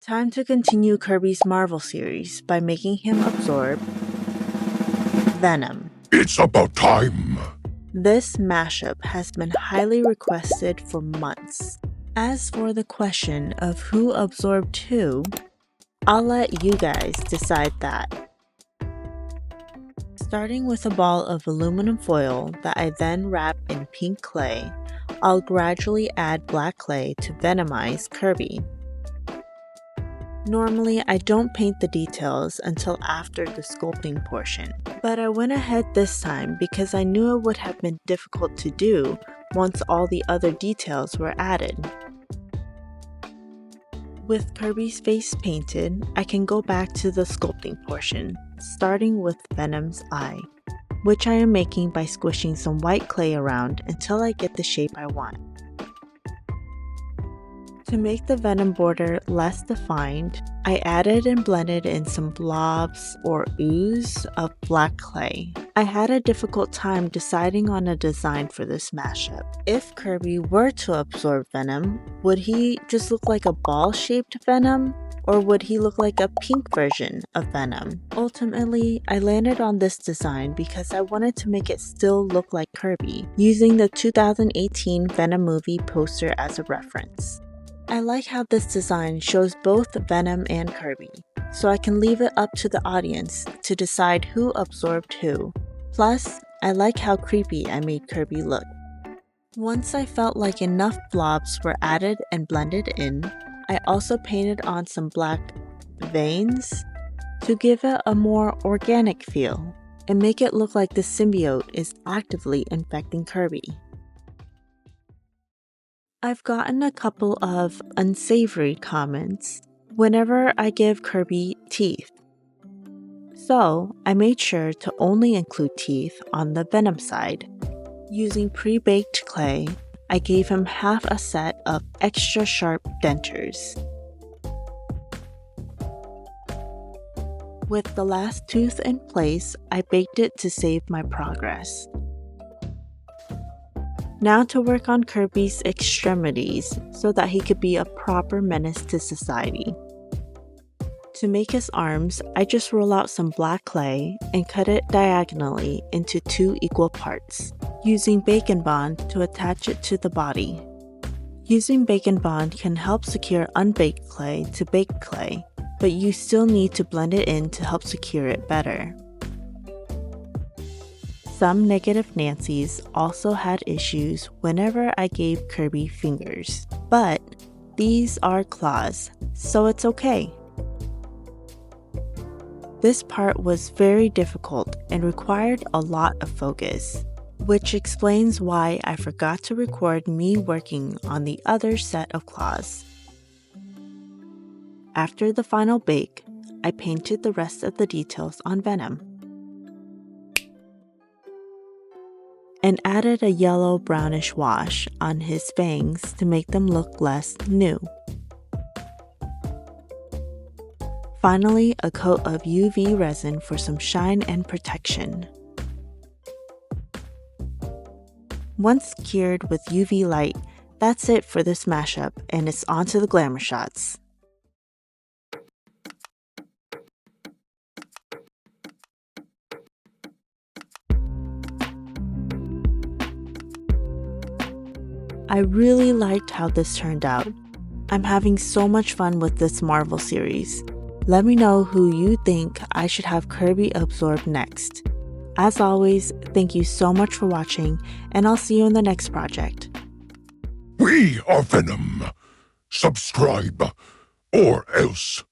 Time to continue Kirby's Marvel series by making him absorb Venom. It's about time! This mashup has been highly requested for months. As for the question of who absorbed who, I'll let you guys decide that. Starting with a ball of aluminum foil that I then wrap in pink clay, I'll gradually add black clay to venomize Kirby. Normally, I don't paint the details until after the sculpting portion, but I went ahead this time because I knew it would have been difficult to do once all the other details were added. With Kirby's face painted, I can go back to the sculpting portion, starting with Venom's eye, which I am making by squishing some white clay around until I get the shape I want. To make the Venom border less defined, I added and blended in some blobs or ooze of black clay. I had a difficult time deciding on a design for this mashup. If Kirby were to absorb Venom, would he just look like a ball-shaped Venom? Or would he look like a pink version of Venom? Ultimately, I landed on this design because I wanted to make it still look like Kirby, using the 2018 Venom movie poster as a reference. I like how this design shows both Venom and Kirby, so I can leave it up to the audience to decide who absorbed who. Plus, I like how creepy I made Kirby look. Once I felt like enough blobs were added and blended in, I also painted on some black veins to give it a more organic feel and make it look like the symbiote is actively infecting Kirby. I've gotten a couple of unsavory comments whenever I give Kirby teeth. So I made sure to only include teeth on the Venom side. Using pre-baked clay, I gave him half a set of extra sharp dentures. With the last tooth in place, I baked it to save my progress. Now to work on Kirby's extremities so that he could be a proper menace to society. To make his arms, I just roll out some black clay and cut it diagonally into 2 equal parts, using Bacon Bond to attach it to the body. Using Bacon Bond can help secure unbaked clay to baked clay, but you still need to blend it in to help secure it better. Some negative Nancys also had issues whenever I gave Kirby fingers, but these are claws, so it's okay. This part was very difficult and required a lot of focus, which explains why I forgot to record me working on the other set of claws. After the final bake, I painted the rest of the details on Venom and added a yellow-brownish wash on his fangs to make them look less new. Finally, a coat of UV resin for some shine and protection. Once cured with UV light, that's it for this mashup, and it's on to the glamour shots. I really liked how this turned out. I'm having so much fun with this Marvel series. Let me know who you think I should have Kirby absorb next. As always, thank you so much for watching, and I'll see you in the next project. We are Venom! Subscribe, or else!